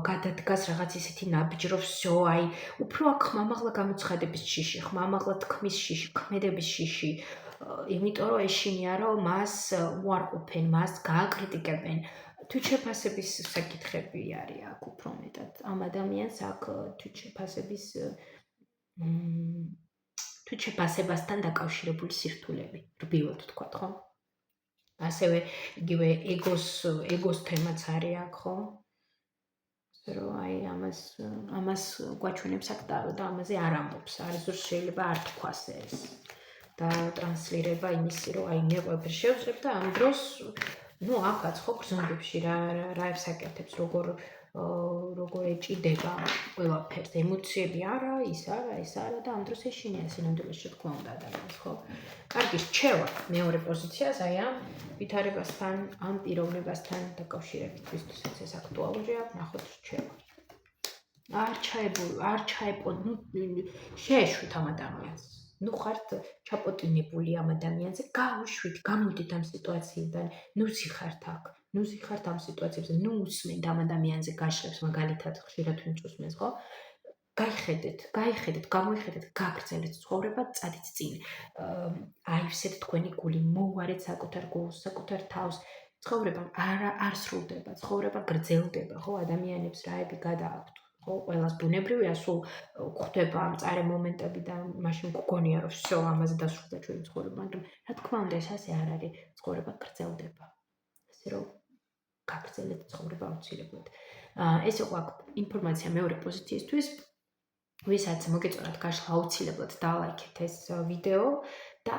გადადგას რაღაც ისეთი ნაბიჯრო всё, აი, უფრო აქ ხმამაღლა გამოცხადების შიში, ხმამაღლა თქმის შიში, ქმედების შიში, იმიტომ რომ ეშინია რომ მას უარყოფენ, მას გააკრიტიკებენ. თვითშეფასების საკითხები არის აქ უფრო მეტად. ამ ადამიანს აქ თვითშეფასებასთან დაკავშირებული სირთულეები, რბილად ვთქვათ, ხო? ასევე იგივე ეგოს თემაც არის აქ, ხო? რომ აი ამას გვაჩვენებს აქ და ამაზე არ ამბობს. არის რომ შეიძლება არ თქვას ეს. და ტრანსლირება იმისი, რომ აი მე ყველაფერს შევძლებთ და ამ დროს ნუ აქაც ხო გრძნობებში რა აკეთებს, როგორ ეჭიდება ყველაფერს, ემოციები არა, ის არა და ამ დროს ეშინია სინამდვილეში თქვა უნდა ადამიანს, ხო? კარგი, რჩევა მეორე პოზიციას აი ამ ვითარებასთან, ამ პიროვნებასთან დაკავშირებით, ვისთვისაც ეს აქტუალურია, ნახოთ რჩევა. არ ჩაეპოდნ, შეეშვით ამ ადამიანს. ნუ ხართ ჩაპოტინებული ამ ადამიანზე, გაუშვით, გამოდით ამ სიტუაციიდან, ნუ ზიხართ აქ, ნუ ზიხართ ამ სიტუაციებზე, ნუ უსმენთ ამ ადამიანზე გაშლებს მაგალითად ხშირად ვინც უსმენს, ხო? გაიხედეთ, გამოიხედეთ, გაგრძელეთ ცხოვრება, წადით წინ. აივსეთ თქვენი გული, მოუარეთ საკუთარ გულს, საკუთარ თავს. ცხოვრება არ სრულდება, ცხოვრება გრძელდება, ხო? ადამიანებს რაები გადააქვთ. ხო, ყველას ბუნებრივია, სულ გვხვდება ამ წარე მომენტები და მაშინ გგონია, რომ всё, ამაზე დასრულდა ჩვენი ცხოვრება, მაგრამ რა თქმა უნდა, ეს ასე არ არის, ცხოვრება გრძელდება. ასე რომ გაგრძელეთ ცხოვრება აუცილებლად. ეს იყო აქ ინფორმაცია მეორე პოზიციისთვის. ვისაც მოგეწონათ გაშლა აუცილებლად დალაიქეთ ეს ვიდეო და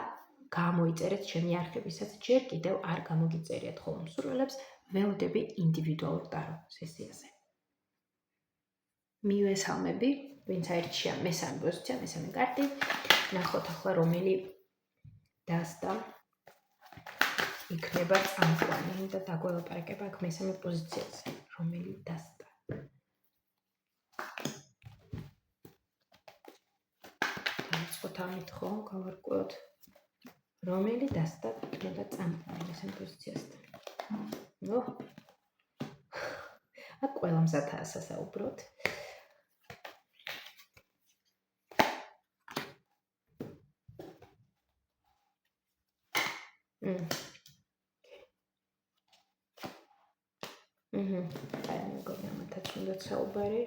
გამოიწერეთ ჩემი არხებისაც ჯერ კიდევ არ გამოგიწერიათ ხოლმე მსურველებს ველოდები ინდივიდუალურ ტარო სესიაზე. მივესალმები, ვინც აირჩია მესამე პოზიცია, მესამე კარტი. ნახოთ ახლა რომელი დასტა იქნება წამყვანი და დაგველაპარაკება აქ მესამე პოზიციაზე. რომელი დასტა. დავიწყოთ ამით ხო, გავარკვევთ. რომელი დასტა იქნება წამყვანი მესამე პოზიციაზე. ნუ აქ ყველა მზადაა სასაუბროთ. აი მეგონა მათაც უნდა საუბარი.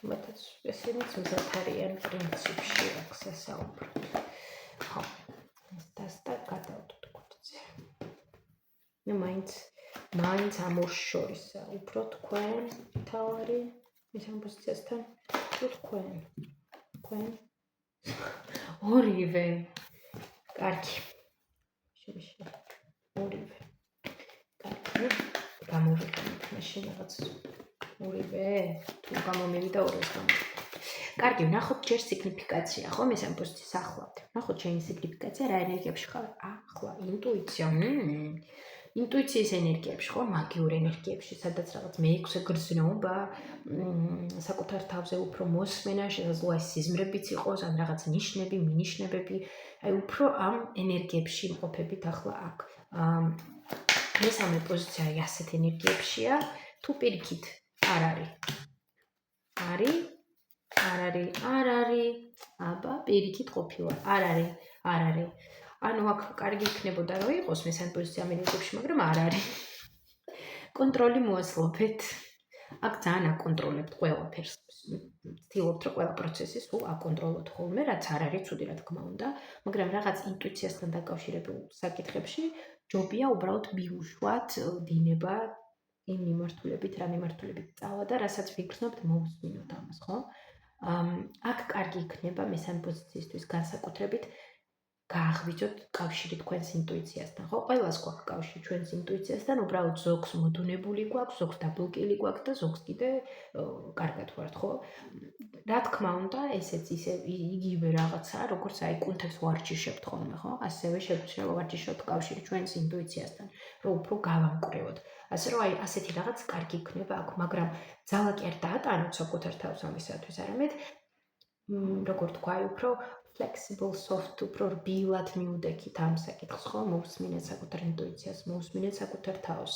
მათაც ესენიც მზად არიან პრინციპში აქ სასაუბროთ. ხო, ეს დასტა გადავდოთ გვერდზე. ნუ მაინც ამ ორ შორისა უფრო თქვენ თავარი მესამე პოზიციასთან თუ თქვენ ორივე კარგი შემიშა ორივე კარგი გამოვიყენოთ მაშინ რაღაც ორივე თუ გამომივიდა ორივე გამოვიყენოთ. კარგი, ვნახოთ ჯერ სიგნიფიკაცია, ხო, მესამე პოზიციის ახლავთ. ვნახოთ ჩემი სიგნიფიკაცია რა ენერგიებში ხარ. ახლა ინტუიცია. ინტუიციის ენერგიებში, ხო, მაგიურ ენერგიებში, სადაც რაღაც მეექვსე გრძნობა, საკუთარ თავზე უფრო მოსმენა, შესაძლოა სიზმრებიც იყოს, ან რაღაც ნიშნები, მინიშნებები, აი უფრო ამ ენერგიებში იმყოფებით ახლა აქ. მესამე პოზიცია ასეთ ენერგიებშია, თუ პირიქით არ არის. არ არის. აბა, პირიქით ყოფილა. არ არის. ანუ აქ კარგი იქნებოდა რომ იყოს მესამე პოზიცია ენერგიებში, მაგრამ არ არის. კონტროლი მოასწრებთ. აქ ძალიან აკონტროლებთ ყველაფერს. ვცდილობთ რომ ყველა პროცესი სულ აკონტროლოთ ხოლმე, რაც არ არის ცუდი რა თქმა უნდა, მაგრამ რაღაც ინტუიციასთან დაკავშირებულ საკითხებში ჯობია უბრალოდ მიუშვათ დინება იმ მიმართულებით, რა მიმართულებით წავა და რასაც ვიგრძნობთ მოусმინოთ ამას, ხო? აქ კარგი იქნება მესამე პოზიციისთვის განსაკუთრებით გააღვიძოთ კავშირი თქვენს ინტუიციასთან, ხო? ყველას გვაქვს კავშირი ჩვენს ინტუიციასთან, უბრალოდ ზოგს მოდუნებული გვაქვს, ზოგს დაბლოკილი გვაქვს და ზოგს კიდე კარგად ვართ, ხო? რა თქმა უნდა, ესეც ისე იგივე რაღაცაა, როგორც აი კუნთებს ვარჯიშებთ ხოლმე, ხო? ასევე შეგვიძლია ვარჯიშოთ კავშირი ჩვენს ინტუიციასთან, რომ უფრო გავამკვრივოთ. ასე რომ აი ასეთი რაღაც კარგი იქნება აქ, მაგრამ ძალა კი არ დაატანოთ საკუთარ თავს ამისათვის, არამედ როგორ თქვა, აი უფრო flexible, soft, უფრო რბილად მიუდექით ამ საკითხს, ხო? მოусმინეთ საკუთარ ინტუიციას, მოусმინეთ საკუთარ თავს.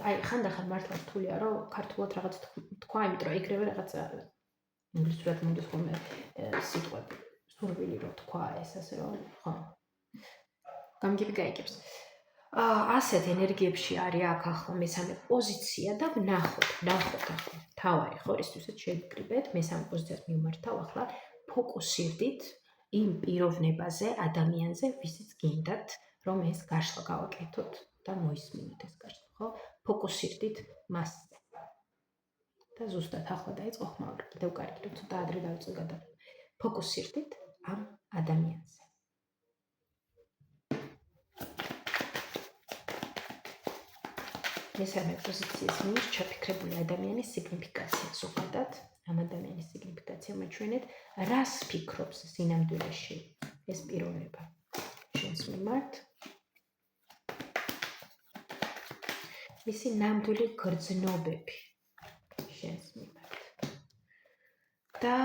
აი ხანდახან მართლა რთულია, რომ ქართულად რაღაც თქვა, იმიტომ რომ ეგრევე რაღაცა ინგლისურად მომდის ხოლმე სიტყვები. სურვილი რომ თქვა ეს, ასე რომ, ხო. გამგები გაიგებს. ასეთ ენერგიებში არის აქ ახლა მესამე პოზიცია და ვნახოთ ახლა. თავარი ხო, ისთვისაც შევიკრიბეთ მესამე პოზიციას მიმართავ ახლა ფოკუსირდით იმ პიროვნებაზე, ადამიანზე, ვისიც გინდათ, რომ ეს გაშლა გავაკეთოთ და მოისმინოთ ეს გაშლა, ხო? ფოკუსირდით მასზე. და ზუსტად ახლა დაიწყო ხმაური. კიდევ კარგი, რომ ცოტა ადრე დავიწყე გადაღება. ფოკუსირდით ამ ადამიანზე. მესამე პოზიციის მიერ ჩაფიქრებული ადამიანის სიგნიფიკაცია ზოგადად, ამ ადამიანის სიგნიფიკაცია მაჩვენეთ, რას ფიქრობს სინამდვილეში ეს პიროვნება შენს მიმართ. მისი ნამდვილი გრძნობები შენს მიმართ. და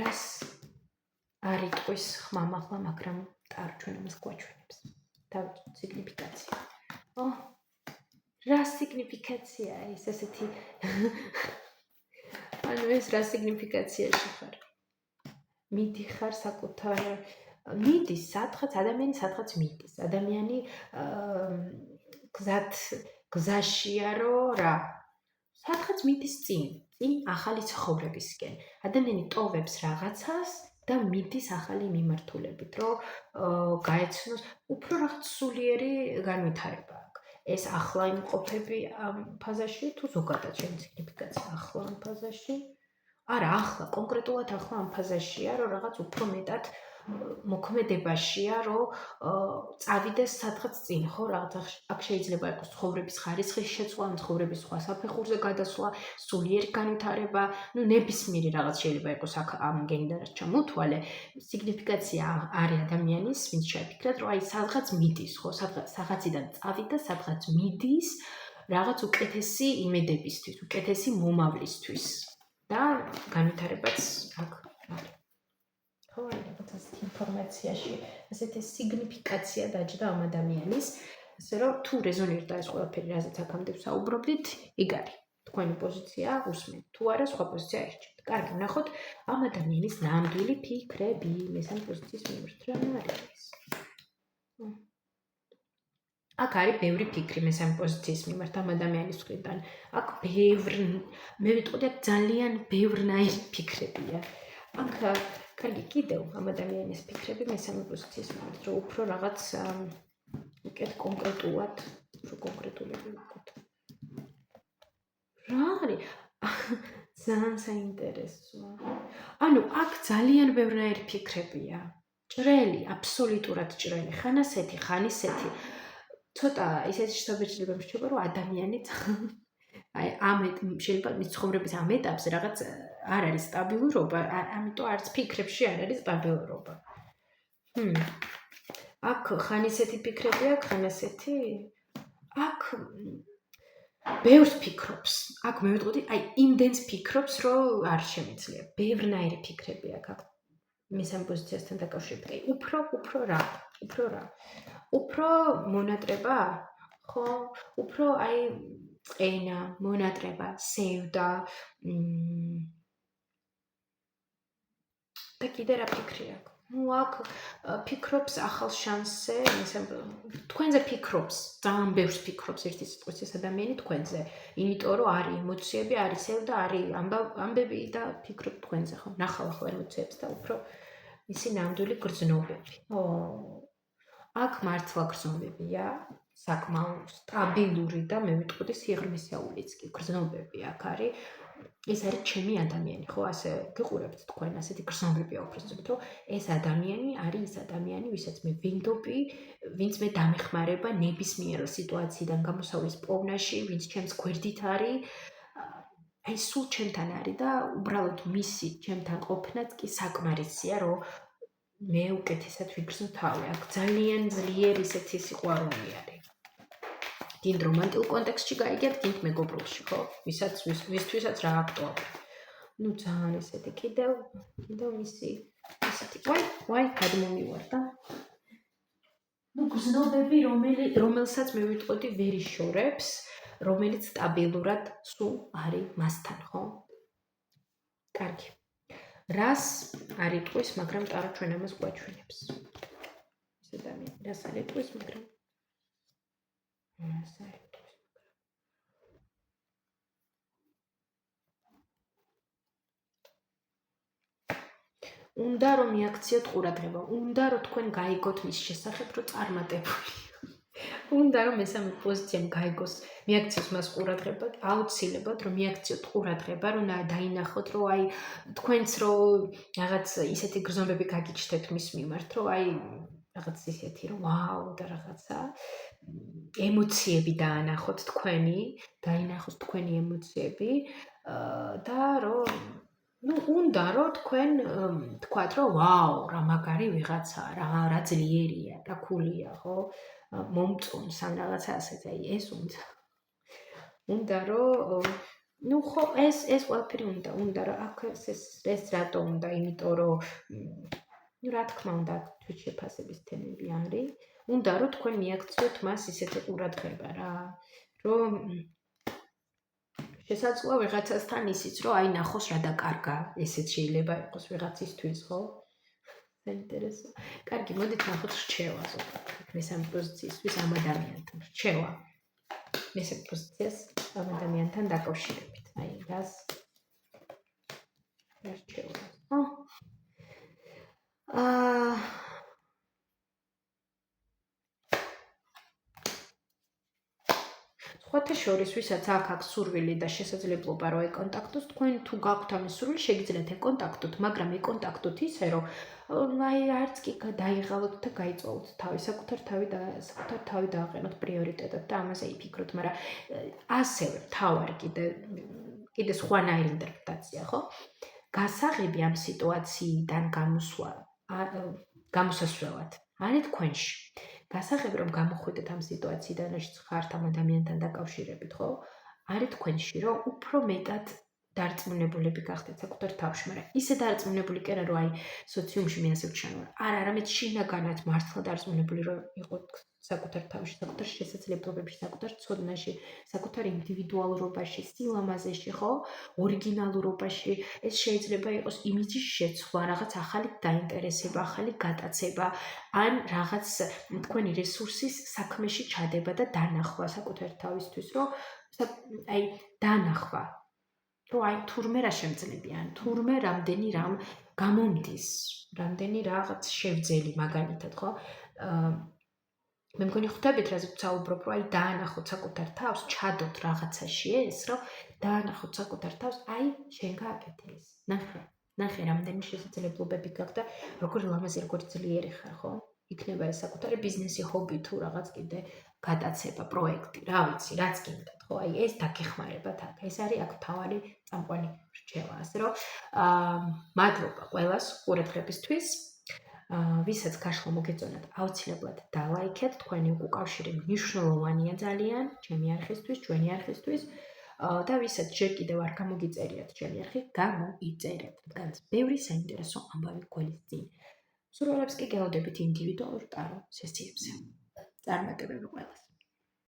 რას არ იტყვის ხმამაღლა, მაგრამ ტარო ჩვენ ამას გვაჩვენებს. დავიწყოთ სიგნიფიკაცია. რა სიგნიფიკაციაა ეს ესეთი? ანუ ეს რა სიგნიფიკაციაში ხარ? მიდიხარ საკუთარ მიდის სადღაც ადამიანი სადღაც მიდის. ადამიანი გზაშია რომ რა? სადღაც მიდის წინ ახალი ცხოვრებისკენ. ადამიანი ტოვებს რაღაცას და მიდის ახალი მიმართულებით, რომ გაეცნოს უფრო რაღაც სულიერი განვითარება აქვს. ეს ახლა იმყოფები ამ ფაზაში თუ ზოგადად ჩემი სიგნიფიკაცია ახლა ამ ფაზაში? არა, ახლა, კონკრეტულად ახლა ამ ფაზაშია, რომ რაღაც უფრო მეტად მოქმედებაშია, რომ წავიდეს სადღაც წინ, ხო, რაღაც აქ შეიძლება იყოს ცხოვრების ხარისხის შეცვლა, ცხოვრების სხვა საფეხურზე გადასვლა, სულიერი განვითარება, ну ნებისმიერი რაღაც შეიძლება იყოს აქ ამ გენიდან ჩამოთვალე. სიგნიფიკაცია არის ადამიანის, ვინც შეფიქრეთ, რომ აი სადღაც მიდის, ხო, სადღაციდან წავიდა, სადღაც მიდის რაღაც უკეთესი იმედებისთვის, უკეთესი მომავლისთვის. და განვითარებაც აქ არის. ხო, რაღაც ასეთი ინფორმაციაში, ასეთი სიგნიფიკაცია დაჯდა ამ ადამიანის, ასე რომ თუ რეზონირდა ეს ყველაფერი, რაზეც აქამდე ვსაუბრობდით, იქ არის. თქვენი პოზიცია უსმენთ. თუ არა, სხვა პოზიცია ერჩევთ. კარგი, ნახოთ ამ ადამიანის ნამდვილი ფიქრები მესამე პოზიციის მიმართ. რა არის? აქ არის ბევრი ფიქრი მესამე პოზიციის მიმართ ამ ადამიანის მხრიდან. აქ მე ვიტყოდი, აქ ძალიან ბევრნაირი ფიქრებია. აქ კარგი, კიდევ ამ ადამიანის ფიქრები მესამე პოზიციის მიმართ, რომ უფრო რაღაც უკეთ კონკრეტულად, უფრო კონკრეტულები ვიყოთ. რა არის? ძალიან საინტერესოა. ანუ აქ ძალიან ბევრნაირი ფიქრებია. ჭრელი, აბსოლუტურად ჭრელი, ხან ასეთი, ხან ისეთი. ცოტა ისეთი შთაბეჭდილება მრჩება, რომ ადამიანიც აი ამ შეიძლება მის ცხოვრების ამ ეტაპზე რაღაც არ არის სტაბილურობა, ამიტომ არც ფიქრებში არ არის სტაბილურობა. აქ ხან ისეთი ფიქრები აქვს, ხან ასეთი. აქ ბევრს ფიქრობს. აქ მე ვიტყოდი, აი იმდენს ფიქრობს, რომ არ შემიძლია. ბევრნაირი ფიქრები აქვს. მესამე პოზიციასთან დაკავშირებით. უფრო რა? უფრო მონატრება? ხო? უფრო აი წენა, მონატრება, სევდა. და კიდე რა ფიქრი აქვს? ну აქ ფიქრობს ახალ შანსზე, თქვენზე ფიქრობს, ძალიან ბევრს ფიქრობს ერთი სიტყვით ეს ადამიანი თქვენზე. იმიტომ რომ არის ემოციები, არის სევდა, არის ამბები და ფიქრობ თქვენზე, ხო? ნახავ ახლა ემოციებს და უფრო ისი ნამდვილი გრძნობები. აქ მართლა გრძნობებია, საკმაოდ სტაბილური და მე ვიტყოდი სიღრმისეულიც კი გრძნობები აქ არის. ეს არის ჩემი ადამიანი, ხო, ასე გიყურებთ თქვენ, ასეთი გრძნობები აუბრალოდ, რომ ეს ადამიანი არის ის ადამიანი, ვისაც მე ვინდობი, ვინც მე დამეხმარება ნებისმიერ სიტუაციიდან გამოსავლის პოვნაში, ვინც ჩემს გვერდით არის, აი სულ ჩემთან არის და უბრალოდ მისი ჩემთან ყოფნაც კი საკმარისია, რომ მე უკეთესად ვიგრძნო თავი. აქ ძალიან ძლიერი ისეთი სიყვარული არის. გინდ რომანტიკულ კონტექსტში გაიგეთ, გინდ მეგობრულში, ხო? ვისთვისაც რა აქტუალურია. ну ძალიან ესეთი კიდევ მისი ესეთი ვაი გადმომივარდა. ну გრძნობები, რომელსაც მე ვიტყოდი ვერ იშორებს, რომელიც სტაბილურად სულ არის მასთან, ხო? კარგი. რას არ იტყვის, მაგრამ ტარა ჩვენ ამას გვაჩვენებს. ეს ადამიანი რას არ იტყვის, მაგრამ უნდა რომ მიაქციოთ ყურადღება, უნდა რომ თქვენ გაიგოთ მის შესახებ, რომ წარმატებული. უნდა რომ მესამე პოზიციამ გაიგოს, მიაქციოს მას ყურადღება, აუცილებლად რომ მიაქციოთ ყურადღება, რომ დაინახოთ, რომ აი თქვენც რომ რაღაც ისეთი გრძნობები გაგიჩნდეთ მის მიმართ, რომ აი რაღაც ისეთი რომ ვაუ და რაღაცა ემოციები დაინახოთ თქვენი ემოციები და რომ უნდა რომ თქვენ თქვათ რომ ვაუ რა მაგარი ვიღაცა რა ძლიერია, რა ქულია, ხო? მომწონს ან რაღაცა ასეთი, აი ეს უნდა რომ ხო ეს ყველაფერი უნდა რომ აქ ეს რატო უნდა, იმიტომ რომ რა თქმა უნდა თვით შეფასების თემები არის. უნდა რომ თქვენ მიაქციოთ მას ისეთი ყურადღება რა, რომ შესაძლოა ვიღაცასთან ისიც რომ აი ნახოს რა დაკარგა, ესეც შეიძლება იყოს ვიღაცისთვის, ხო? საინტერესო. კარგი, მოდით ნახოთ რჩევა ზოგადად. მესამე პოზიციისთვის ამ ადამიანთან რჩევა. მესამე პოზიციას ამ ადამიანთან დაკავშირებით. აი რჩევა. სხვათა შორის, ვისაც აქვს სურვილი და შესაძლებლობა რომ ეკონტაქტოს, თქვენ თუ გაქვთ ამის სურვილი, შეგიძლიათ ეკონტაქტოთ, მაგრამ ეკონტაქტოთ ისე, რომ არც კი დაიღალოთ და გაიწვაოთ თავი, საკუთარ თავი დააყენოთ პრიორიტეტად და ამაზე იფიქროთ, მაგრამ ასევე თავარი კიდე სხვანაირი ინტერპრეტაცია, ხო? გასაღები ამ სიტუაციიდან გამოსასვლელად არის თქვენში. გასაღები რომ გამოხვიდეთ ამ სიტუაციიდან, რაშიც ხართ ამ ადამიანთან დაკავშირებით, ხო? არის თქვენში, რომ უფრო მეტად დარწმუნებულები გახდეთ საკუთარ თავში, მაგრამ ისე დარწმუნებული კი არა, რომ სოციუმში მე ასე ვჩვენო. არამედ შინაგანად მართლა დარწმუნებული რომ იყოთ საკუთარ თავში, საკუთარ შესაძლებლობებში, საკუთარ ცოდნაში, საკუთარ ინდივიდუალურობაში, სილამაზეში, ხო? ორიგინალურობაში, ეს შეიძლება იყოს იმიჯის შეცვლა, რაღაც ახალი დაინტერესება, ახალი გატაცება, ან რაღაც თქვენი რესურსის საქმეში ჩადება და დანახვა საკუთარ თავისთვის, რომ დანახვა, რომ თურმე რა შემძლებიან, თურმე რამდენი რამ გამომდის, რამდენი რაღაც შევძელი მაგალითად, ხო? მე მგონი ხვდებით, რაზეც ვსაუბრობ, რომ დაანახოთ საკუთარ თავს, ჩადოთ რაღაცაში ეს, რომ დაანახოთ საკუთარ თავს, შენ გააკეთე ეს. ნახე, რამდენი შესაძლებლობები გაქვს და როგორ ლამაზი, როგორ ძლიერი ხარ, ხო? იქნება ეს საკუთარი ბიზნესი, ჰობი თუ რაღაც კიდე გატაცება, პროექტი, რა ვიცი, რაც გინდათ, ხო? ეს დაგეხმარებათ აქ. ეს არის აქ თავარი წამყვანი რჩევა, ასე რომ მადლობა ყველას ყურადღებისთვის. ვისაც გაშლა მოგეწონათ, აუცილებლად დალაიქეთ, თქვენი უკავშირი მნიშვნელოვანია ძალიან ჩემი არხისთვის, ჩვენი არხისთვის და ვისაც ჯერ კიდევ არ გამოგიწერიათ ჩემი არხი, გამოიწერეთ, რადგან ბევრი საინტერესო ამბავი გველის წინ. სურვილებს კი გელოდებით ინდივიდუალურ ტარო სესიებზე. წარმატებები ყველას.